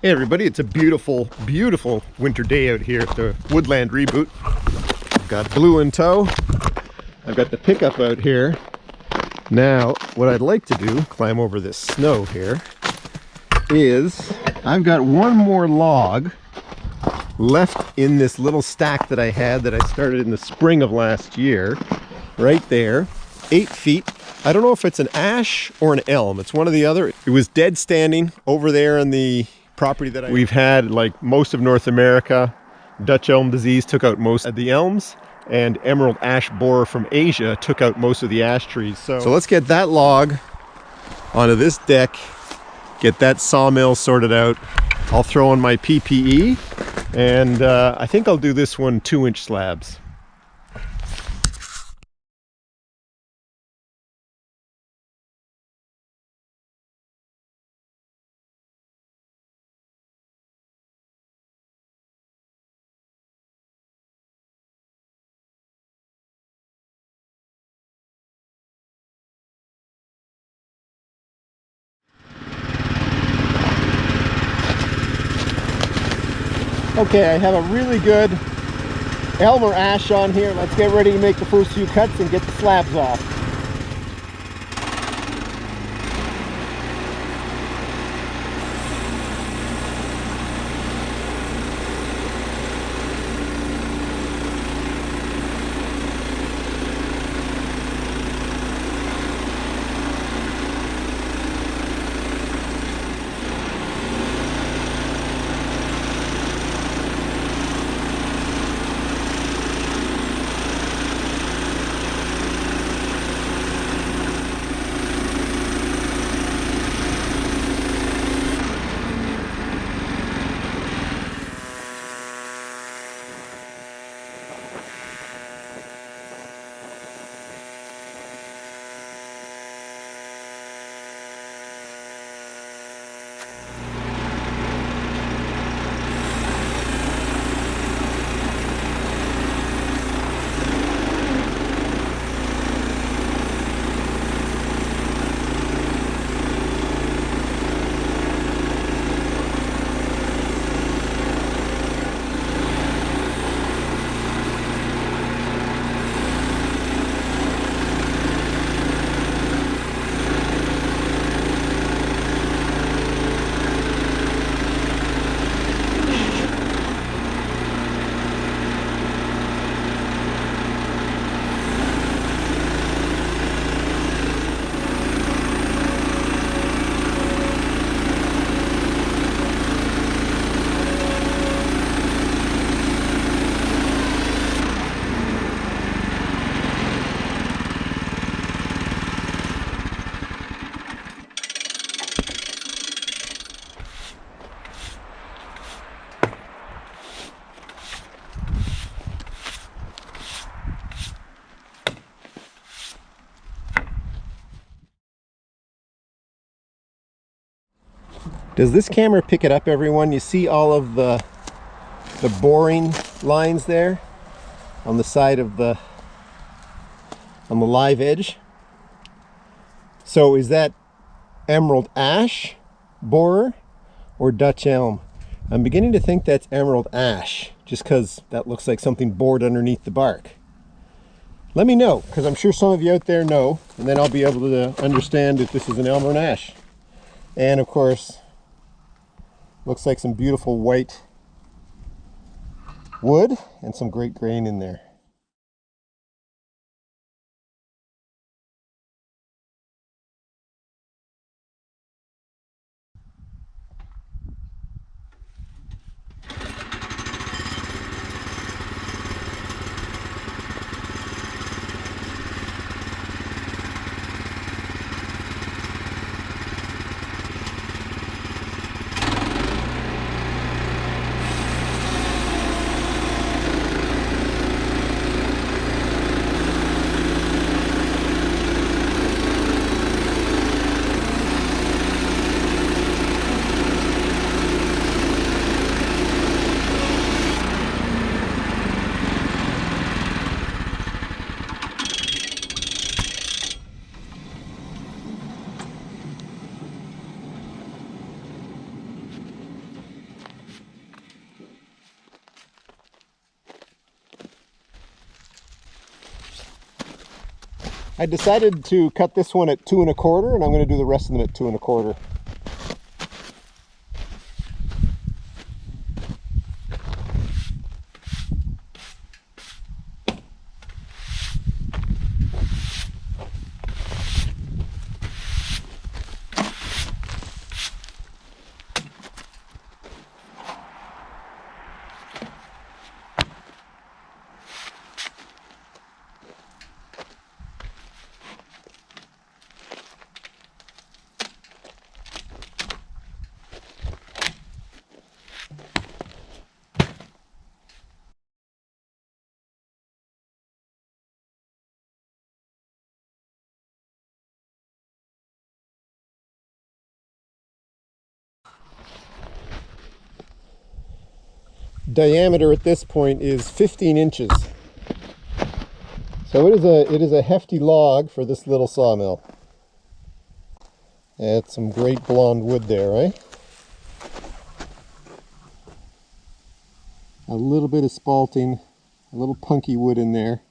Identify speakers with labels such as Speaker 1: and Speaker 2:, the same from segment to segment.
Speaker 1: Hey everybody, it's a beautiful, beautiful winter day out here at the Woodland reboot. I've got Blue in tow. I've got the pickup out here. Now, what I'd like to do, climb over this snow here, is I've got one more log left in this little stack that I had that I started in the spring of last year. Right there, 8 feet. I don't know if it's an ash or an elm. It's one or the other. It was dead standing over there on the property that we've had, like most of North America. Dutch elm disease took out most of the elms, and emerald ash borer from Asia took out most of the ash trees. So let's get that log onto this deck, get that sawmill sorted out. I'll throw in my PPE, and I think I'll do this one 2-inch slabs. Okay, I have a really good elm or ash on here. Let's get ready to make the first few cuts and get the slabs off. Does this camera pick it up, everyone? You see all of the boring lines there on the side of on the live edge? So is that emerald ash borer or Dutch elm? I'm beginning to think that's emerald ash, just because that looks like something bored underneath the bark. Let me know, because I'm sure some of you out there know, and then I'll be able to understand if this is an elm or an ash. And of course, looks like some beautiful white wood and some great grain in there. I decided to cut this one at 2 1/4, and I'm going to do the rest of them at 2 1/4. Diameter at this point is 15 inches. So it is a hefty log for this little sawmill. Add some great blonde wood there, right? A little bit of spalting, a little punky wood in there.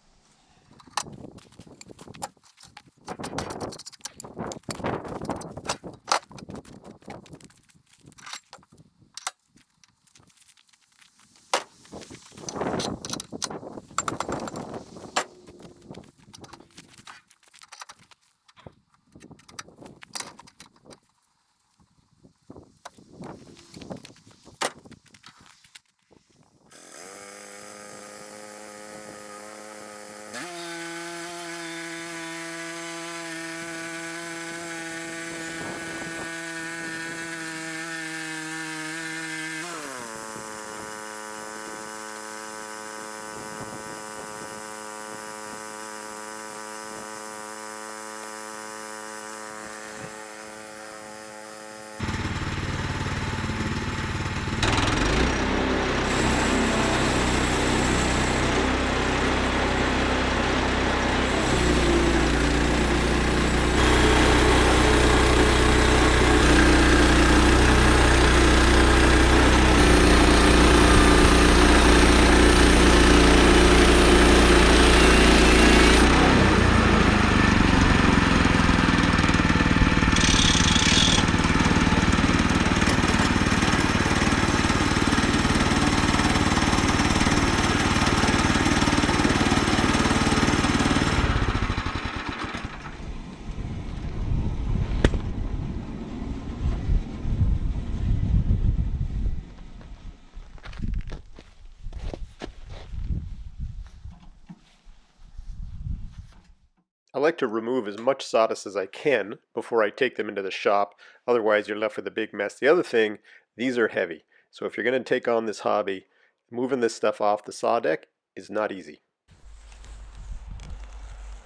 Speaker 1: I like to remove as much sawdust as I can before I take them into the shop. Otherwise, you're left with a big mess. The other thing, these are heavy. So if you're going to take on this hobby, moving this stuff off the saw deck is not easy.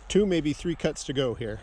Speaker 1: 2, maybe 3 cuts to go here.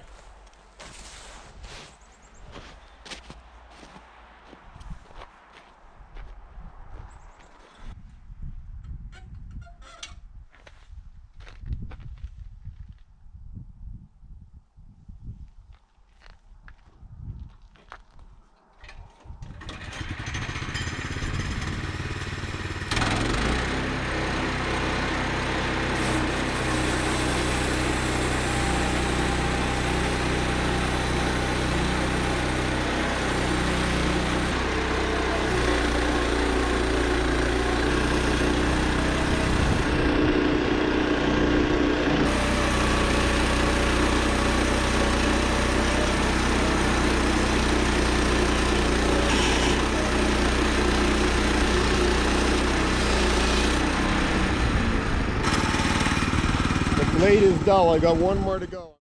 Speaker 1: Blade is dull. I got one more to go.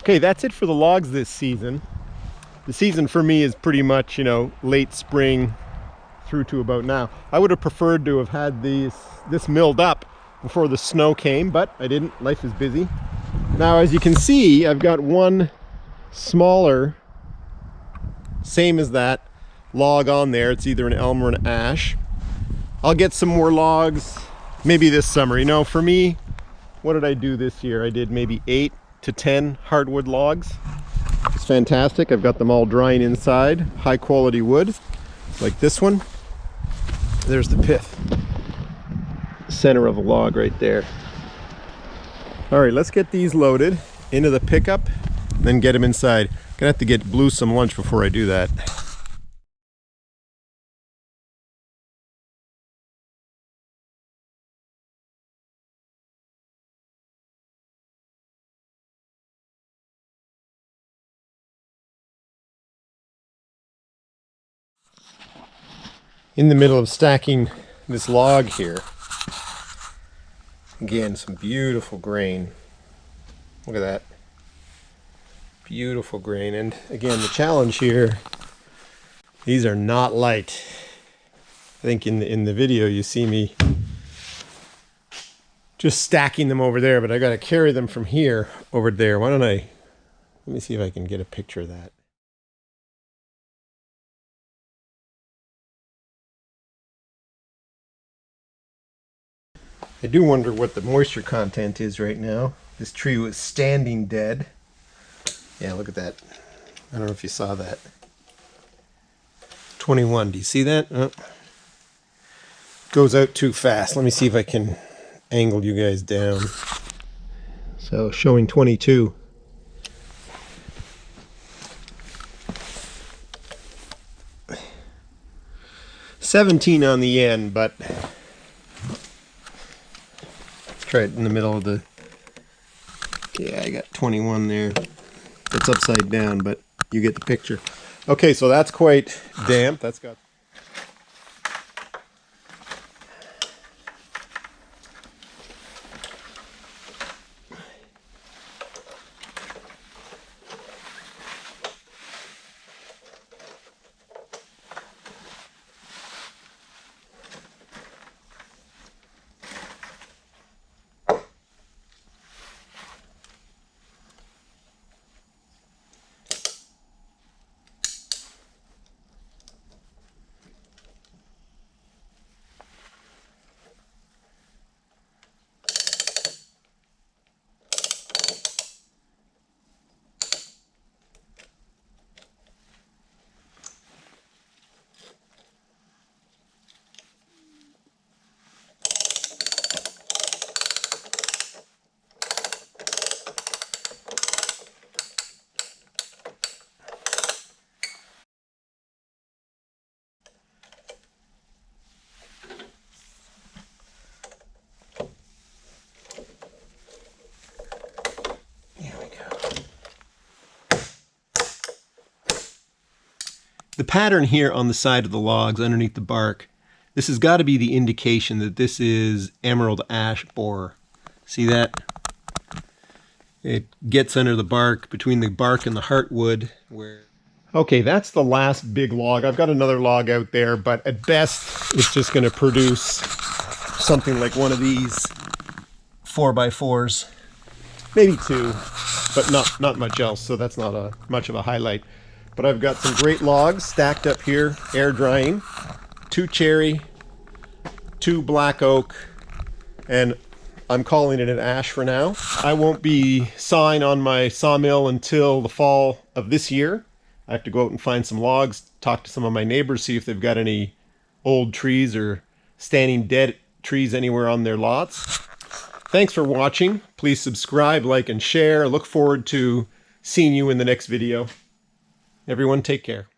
Speaker 1: Okay, that's it for the logs this season. The season for me is pretty much, late spring through to about now. I would have preferred to have had this milled up before the snow came, but I didn't. Life is busy. Now, as you can see, I've got one smaller, same as that, log on there. It's either an elm or an ash. I'll get some more logs maybe this summer. For me, what did I do this year? I did maybe 8 to 10 hardwood logs. It's fantastic. I've got them all drying inside. High quality wood, like this one. There's the pith. Center of a log right there. All right, let's get these loaded into the pickup, then get them inside. Gonna have to get Blue some lunch before I do that. In the middle of stacking this log here, again, some beautiful grain. Look at that. Beautiful grain. And again, the challenge here, these are not light. I think in the video you see me just stacking them over there, but I got to carry them from here over there. Why don't let me see if I can get a picture of that. I do wonder what the moisture content is right now. This tree was standing dead. Yeah, look at that. I don't know if you saw that. 21, do you see that? Oh. Goes out too fast. Let me see if I can angle you guys down. So showing 22. $17 on the end, but try it in the middle of the, yeah, I got 21 there. It's upside down, but you get the picture. Okay, so that's quite damp. That's got the pattern here on the side of the logs underneath the bark. This has got to be the indication that this is emerald ash borer. See that? It gets under the bark, between the bark and the heartwood. Okay, that's the last big log. I've got another log out there, but at best it's just going to produce something like one of these 4x4s. Maybe two, but not much else, so that's not much of a highlight. But I've got some great logs stacked up here, air drying. 2 cherry, 2 black oak, and I'm calling it an ash for now. I won't be sawing on my sawmill until the fall of this year. I have to go out and find some logs, talk to some of my neighbors, see if they've got any old trees or standing dead trees anywhere on their lots. Thanks for watching. Please subscribe, like, and share. I look forward to seeing you in the next video. Everyone take care.